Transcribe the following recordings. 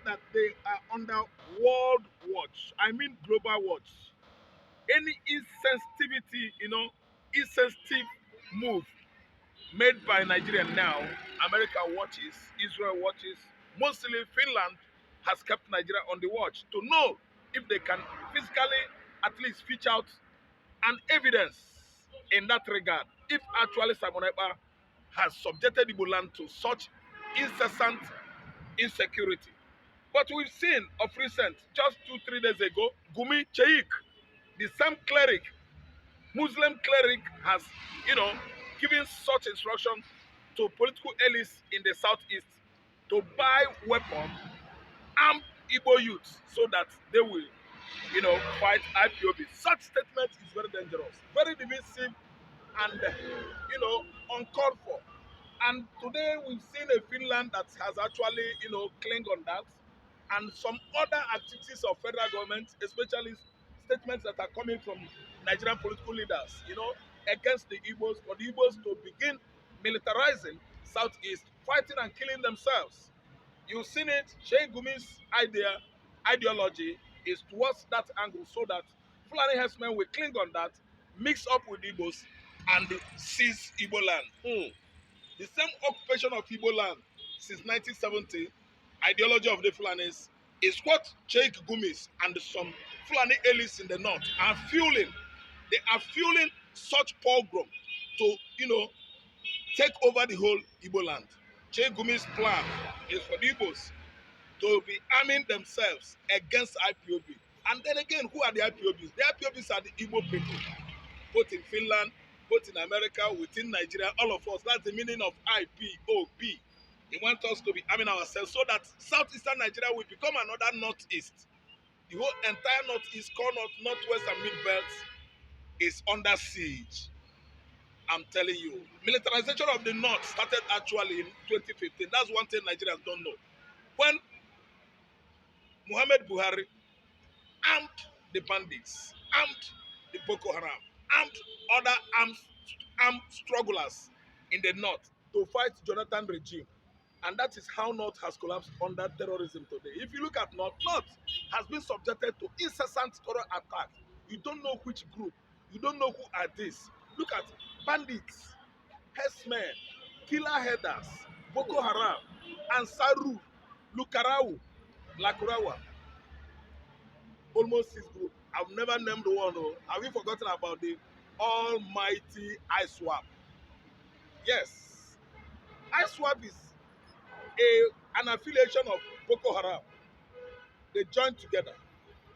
that they are under world watch. I mean global watch. Any insensitivity, insensitive move made by Nigeria now, America watches, Israel watches, mostly Finland has kept Nigeria on the watch to know if they can physically at least fetch out an evidence in that regard. If actually Simon Ekpa has subjected Igbo land to such incessant insecurity. But we've seen of recent, just 2-3 days ago, Gumi Cheik, the same cleric, Muslim cleric, has, given such instruction to political elites in the southeast to buy weapons, arm Igbo youths, so that they will, fight IPOB. Such statement is very dangerous, very divisive, and uncalled for. And today we've seen a Finland that has actually, clinged on that, and some other activities of federal government, especially statements that are coming from Nigerian political leaders, against the Igbos, for the Igbos to begin militarizing Southeast, fighting and killing themselves. You've seen it. Sheikh Gumi's ideology is towards that angle, so that Fulani herdsmen will cling on that, mix up with Igbos, and seize Igbo land. The same occupation of Igbo land since 1970, ideology of the Fulanis, is what Sheikh Gumis and some Fulani elites in the north are fueling. They are fueling such pogrom to, take over the whole Igbo land. Sheikh Gumi's plan is for the Igbos to be arming themselves against IPOB. And then again, who are the IPOBs? The IPOBs are the Igbo people, both in Finland, both in America, within Nigeria, all of us. That's the meaning of IPOB. They want us to be arming ourselves so that southeastern Nigeria will become another northeast. The whole entire northeast, core north, northwest, and mid-belt is under siege. I'm telling you. Militarization of the north started actually in 2015. That's one thing Nigerians don't know. When Muhammad Buhari armed the bandits, armed the Boko Haram, armed other armed strugglers in the north to fight Jonathan regime. And that is how North has collapsed under terrorism today. If you look at North has been subjected to incessant terror attacks. You don't know which group. You don't know who are these. Look at bandits, herdsmen, killer headers, Boko Haram, Ansaru, Lukarau, Lakurawa. Almost 6 groups. I've never named one. Oh. Have you forgotten about the almighty ISWAP? Yes. ISWAP is an affiliation of Boko Haram. They joined together.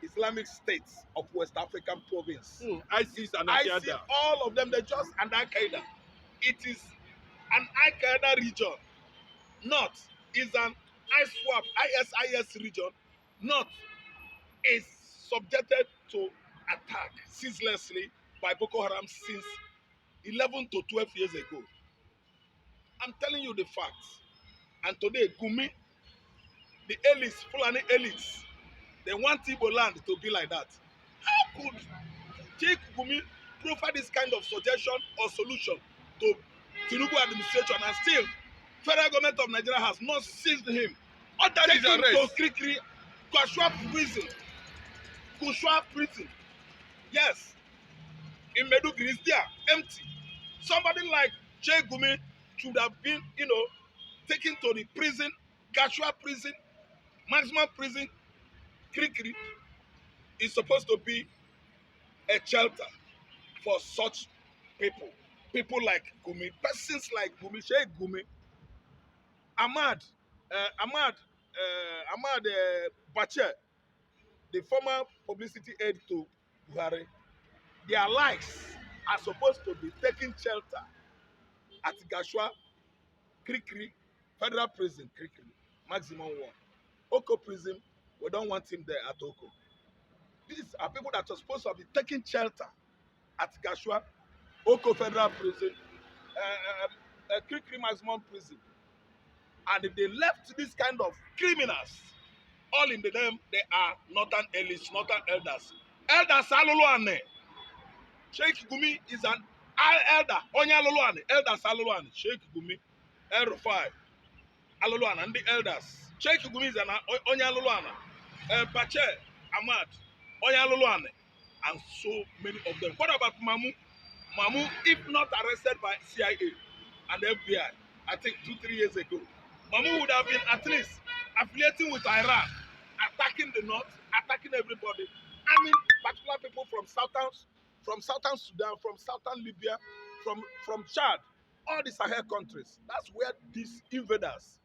Islamic States of West African province. ISIS and ISIS, all of them, they're just an Al-Qaeda. It is an Al-Qaeda region. North is an ISWAP, ISIS region. North is subjected to attack ceaselessly by Boko Haram since 11 to 12 years ago. I'm telling you the facts. And today, Gumi, the elites, Fulani elites, they want Igbo land to be like that. How could Sheikh Gumi provide this kind of suggestion or solution to Tinubu administration, and still federal government of Nigeria has not seized him? Under his arrest. To Krikri, Kushwa prison. Yes. In Meduguri is there, empty. Somebody like Sheikh Gumi should have been, taken to the prison, Gashua prison, maximum prison. Krikri is supposed to be a shelter for such people. People like Gumi, persons like Gumi, Sheikh Gumi, Ahmad Bache, the former publicity aide to Buhari. Their lives are supposed to be taking shelter at Gashua, Krikri, Federal Prison, Krikri, maximum 1. Oko Prison, we don't want him there at Oko. These are people that are supposed to be taking shelter at Gashua, Oko Federal Prison, Krikri maximum prison. And if they left this kind of criminals, all in the name, they are northern elites, northern elders. Elders Aluluane. Sheikh Gumi is an elder. Onya Aluluane. Elders Aluluane. Sheikh Gumi, El Rufai, Aluluane, and the elders. Sheikh Gumi is an Onyaluluana, Bache Ahmad, Onyaluluane, and so many of them. What about Mamu? Mamu, if not arrested by CIA and FBI, I think 2-3 years ago, Mamu would have been at least affiliating with Iran, attacking the north, attacking everybody. I mean, particular people from southern Sudan, from southern Libya, from Chad, all the Sahel countries. That's where these invaders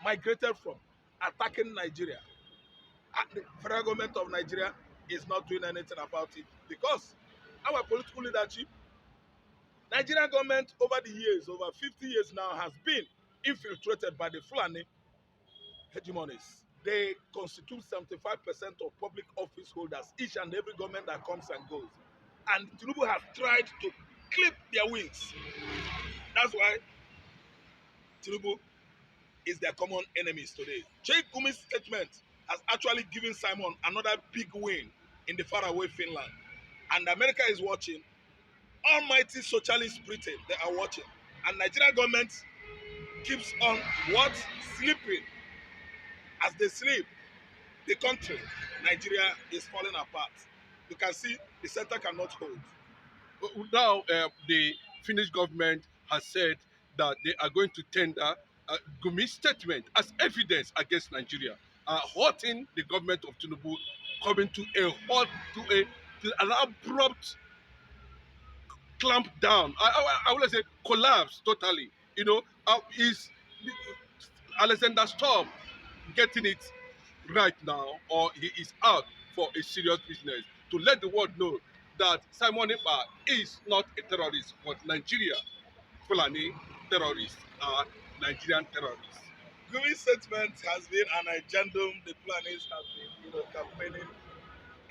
migrated from, attacking Nigeria. And the federal government of Nigeria is not doing anything about it because our political leadership, Nigerian government over the years, over 50 years now, has been infiltrated by the Fulani hegemonies. They constitute 75% of public office holders, each and every government that comes and goes. And Tinubu has tried to clip their wings. That's why Tinubu is their common enemies today. Sheikh Gumi's statement has actually given Simon another big win in the faraway Finland. And America is watching. Almighty socialist Britain, they are watching. And Nigerian government keeps on what? Sleeping. As they sleep, the country, Nigeria, is falling apart. You can see the center cannot hold. Now, the Finnish government has said that they are going to tender Gumi's statement as evidence against Nigeria, hurting the government of Tinubu, coming to a halt, to an abrupt clamp down. I would say collapse totally. You know, is Alexander Storm getting it right now, or he is out for a serious business to let the world know that Simon Ekpa is not a terrorist, but Nigeria, Fulani terrorists are Nigerian terrorists. Gumi's statement has been an agendum the Fulanis have been, campaigning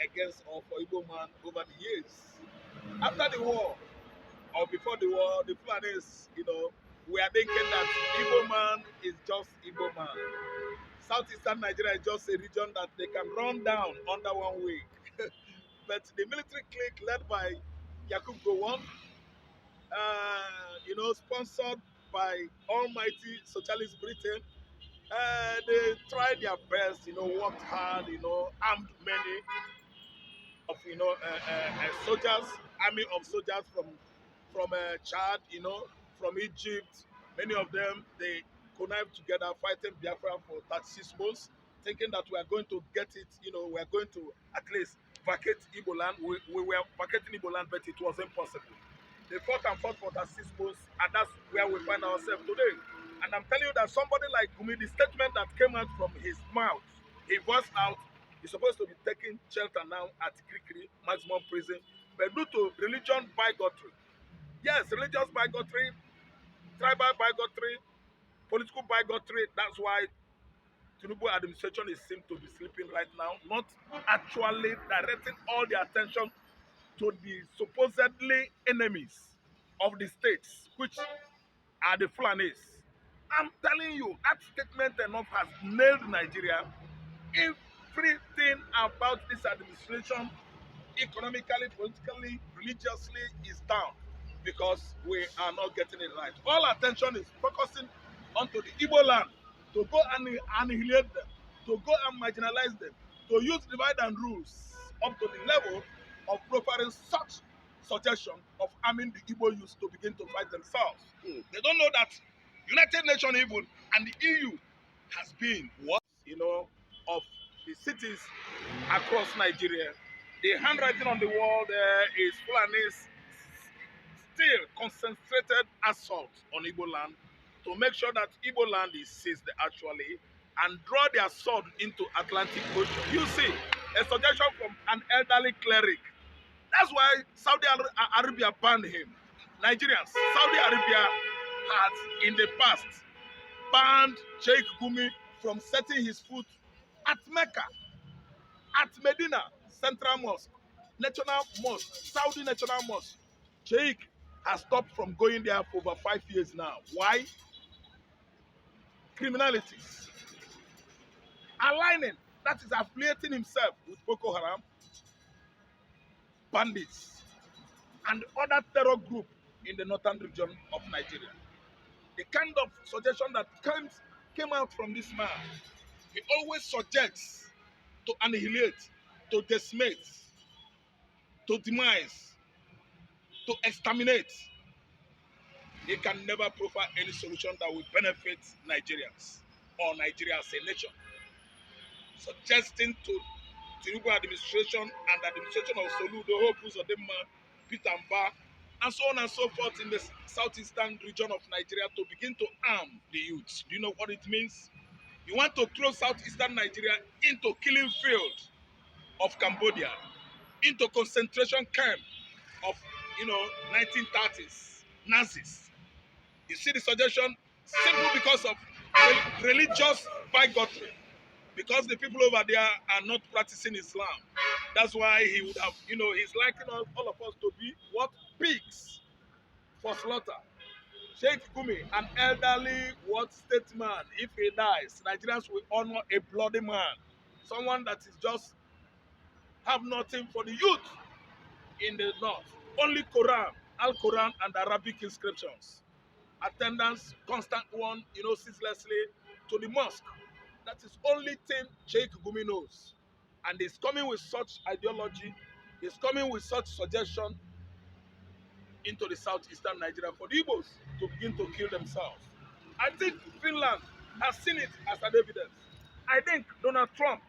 against or for Igbo man over the years. After the war, or before the war, the Fulanis, we are thinking that Igbo man is just Igbo man. Southeastern Nigeria is just a region that they can run down under one week. But the military clique led by Yakub Gowon, sponsored by almighty socialist Britain, they tried their best, worked hard, armed many of soldiers, army of soldiers from Chad, from Egypt. Many of them they connived together, fighting Biafra for 36 months, thinking that we are going to get it. We are going to at least vacate Igbo land. We were vacating Igbo land, but it was impossible. They fought and fought for 36 months, and that's where we find ourselves today. And I'm telling you that somebody like Gumi, the statement that came out from his mouth, he voiced out. He's supposed to be taking shelter now at Krikri, maximum prison. But due to religion bigotry, yes, religious bigotry, tribal bigotry, political bigotry, that's why Tinubu administration is seem to be sleeping right now, not actually directing all the attention to the supposedly enemies of the states, which are the Fulanis. I'm telling you, that statement enough has nailed Nigeria. Everything about this administration, economically, politically, religiously, is down because we are not getting it right. All attention is focusing onto the Igbo land to go and annihilate them, to go and marginalize them, to use divide and rules up to the level of proffering such suggestion of arming the Igbo youth to begin to fight themselves. They don't know that United Nations even and the EU has been what of the cities across Nigeria. The handwriting on the wall there is Fulani's still concentrated assault on Igbo land to make sure that Igbo land is seized actually and draw their sword into Atlantic Ocean. You see, a suggestion from an elderly cleric. That's why Saudi Arabia banned him. Nigerians, Saudi Arabia had in the past banned Sheikh Gumi from setting his foot at Mecca, at Medina, Central Mosque, National Mosque, Saudi National Mosque. Sheikh has stopped from going there for over 5 years now. Why? Criminalities. Aligning, that is affiliating himself with Boko Haram, bandits, and other terror group in the northern region of Nigeria. The kind of suggestion that came out from this man He always suggests to annihilate, to decimate, to demise, to exterminate. He can never provide any solution that will benefit Nigerians or Nigeria as a nation. Suggesting to Tinubu administration and administration of Soludo, Hope Uzodinma, Peter Mba, and so on and so forth in the southeastern region of Nigeria to begin to arm the youths. Do you know what it means? You want to throw southeastern Nigeria into killing field of Cambodia, into concentration camp of 1930s Nazis. You see the suggestion simple because of religious bigotry, because the people over there are not practicing Islam. That's why he would have, he's liking all of us to be what? Pigs for slaughter. Sheikh Gumi, an elderly what statesman, if he dies, Nigerians will honor a bloody man. Someone that is just have nothing for the youth in the north. Only Quran, Al-Quran and Arabic inscriptions. Attendance, constant one, ceaselessly to the mosque. That is only thing Sheikh Gumi knows. And he's coming with such ideology, he's coming with such suggestion into the southeastern Nigeria for the Igbos to begin to kill themselves. I think Finland has seen it as an evidence. I think Donald Trump,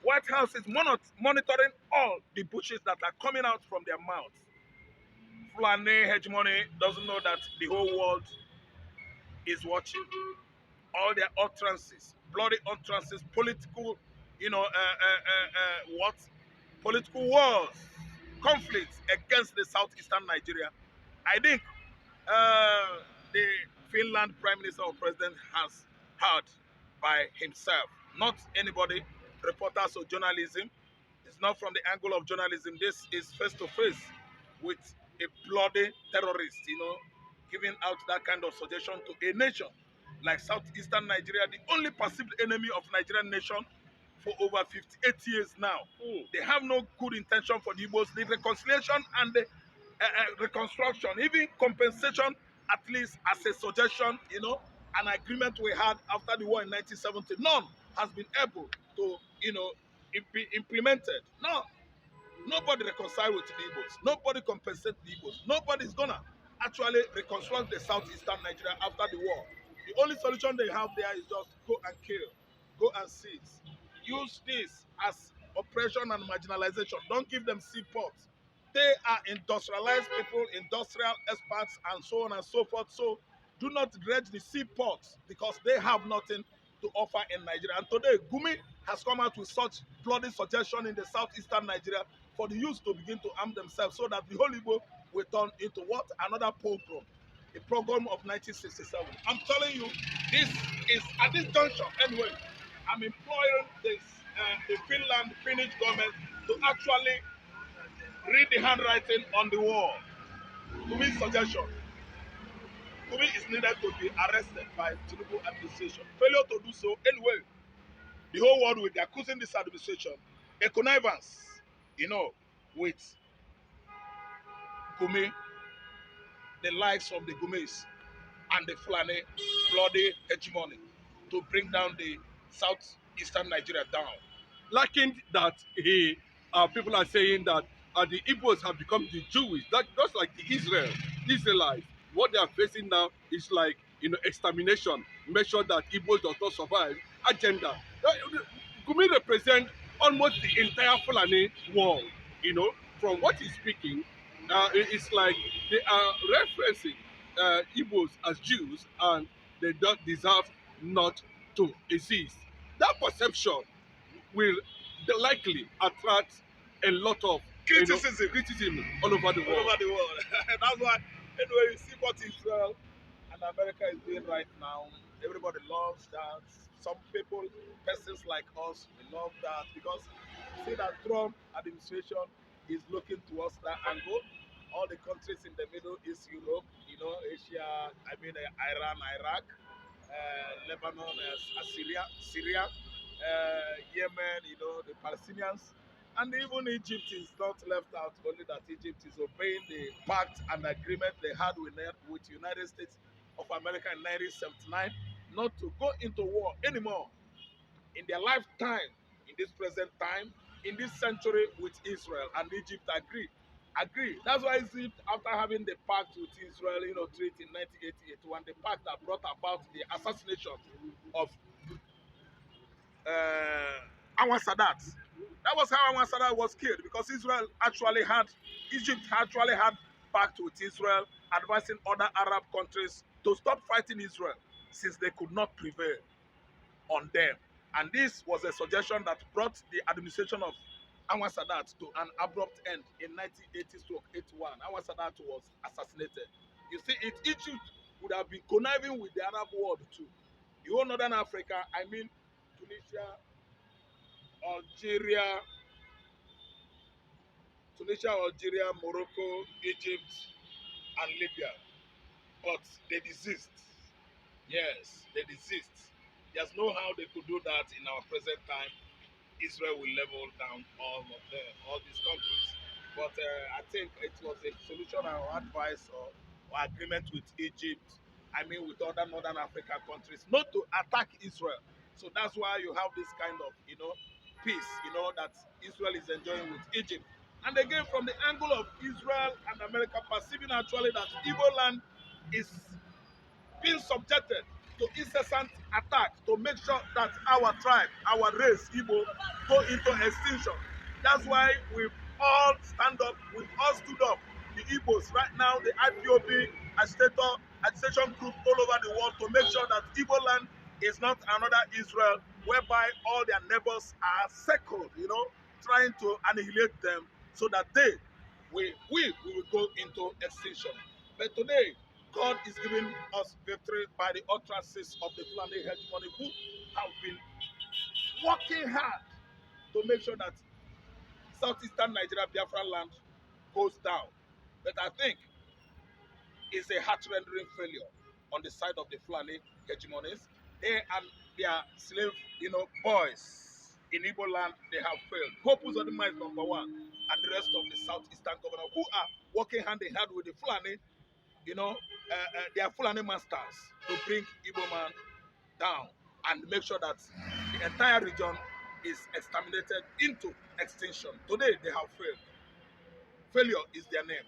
White House is monitoring all the bushes that are coming out from their mouths. Fulani hegemony doesn't know that the whole world is watching. All their utterances, bloody utterances, political, what? Political wars, conflicts against the southeastern Nigeria. I think the Finland Prime Minister or President has heard by himself, not anybody, reporters or journalism. It's not from the angle of journalism. This is face to face with a bloody terrorist, giving out that kind of suggestion to a nation like southeastern Nigeria, the only perceived enemy of Nigerian nation for over 58 years now. They have no good intention for the Igbos. The reconciliation and the reconstruction, even compensation, at least as a suggestion, an agreement we had after the war in 1970, none has been able to, be implemented. No, nobody reconcile with the Igbos. Nobody compensate the Igbos. Nobody's gonna actually reconstruct the southeastern Nigeria after the war. The only solution they have there is just go and kill, go and seize. Use this as oppression and marginalization. Don't give them seaports. They are industrialized people, industrial experts, and so on and so forth. So do not dredge the seaports because they have nothing to offer in Nigeria. And today, Gumi has come out with such bloody suggestion in the southeastern Nigeria for the youth to begin to arm themselves so that the whole Igbo will turn into what? Another pogrom. A program of 1967. I'm telling you, this is at this juncture anyway. I'm employing the Finnish government to actually read the handwriting on the wall. Gumi's suggestion. Gumi is needed to be arrested by Tinubu administration. Failure to do so anyway. The whole world will be accusing this administration a connivance, with Gumi, the likes of the Gumis and the Fulani bloody hegemony to bring down the southeastern Nigeria down. Liking that people are saying that the Igbos have become the Jewish, that just like the Israelites. What they are facing now is like extermination, make sure that Igbos does not survive agenda. Gumi represent almost the entire Fulani world. From what he's speaking, it's like they are referencing Igbos as Jews and they don't deserve not to exist. That perception will likely attract a lot of criticism all over the world. All over the world. That's why, anyway, you see what Israel and America is doing right now. Everybody loves that. Some people, persons like us, we love that because see that Trump administration is looking towards that angle. All the countries in the Middle East, Europe, Asia, Iran, Iraq, Lebanon, Syria, Yemen, the Palestinians, and even Egypt is not left out. Only that Egypt is obeying the pact and agreement they had with United States of America in 1979, not to go into war anymore. in their lifetime, in this present time, in this century with Israel, and Egypt agree. That's why Egypt, after having the pact with Israel, treaty in 1981, the pact that brought about the assassination of Anwar Sadat. That was how Anwar Sadat was killed, because Egypt actually had pact with Israel, advising other Arab countries to stop fighting Israel, since they could not prevail on them. And this was a suggestion that brought the administration of Anwar Sadat to an abrupt end in 1980-81. Anwar Sadat was assassinated. You see, Egypt would have been conniving with the Arab world too. The whole Northern Africa, I mean Algeria, Algeria, Morocco, Egypt, and Libya. But they desist. Yes, they desist. There's no how they could do that in our present time. Israel will level down all of them, all these countries. But I think it was a solution or advice or agreement with Egypt, I mean with other Northern African countries, not to attack Israel. So that's why you have this kind of, peace, that Israel is enjoying with Egypt. And again, from the angle of Israel and America perceiving actually that Igbo land is being subjected to incessant attack to make sure that our tribe, our race, Igbo, go into extinction. That's why we all stand up, we all stood up, the Igbos, right now, the IPOB agitation group all over the world, to make sure that Igbo land is not another Israel, whereby all their neighbors are circled, trying to annihilate them, so that we will go into extinction. But today, God is giving us victory by the utterances of the Fulani hegemony, who have been working hard to make sure that southeastern Nigeria, Biafra land, goes down. But I think it's a heart-rendering failure on the side of the Fulani hegemonies. They and their slave, boys in Igbo land, they have failed. Hope Uzodinma is number one, and the rest of the southeastern governors who are working hand in hand with the Fulani, they are Fulani masters to bring Igbo man down and make sure that the entire region is exterminated into extinction. Today, they have failed. Failure is their name.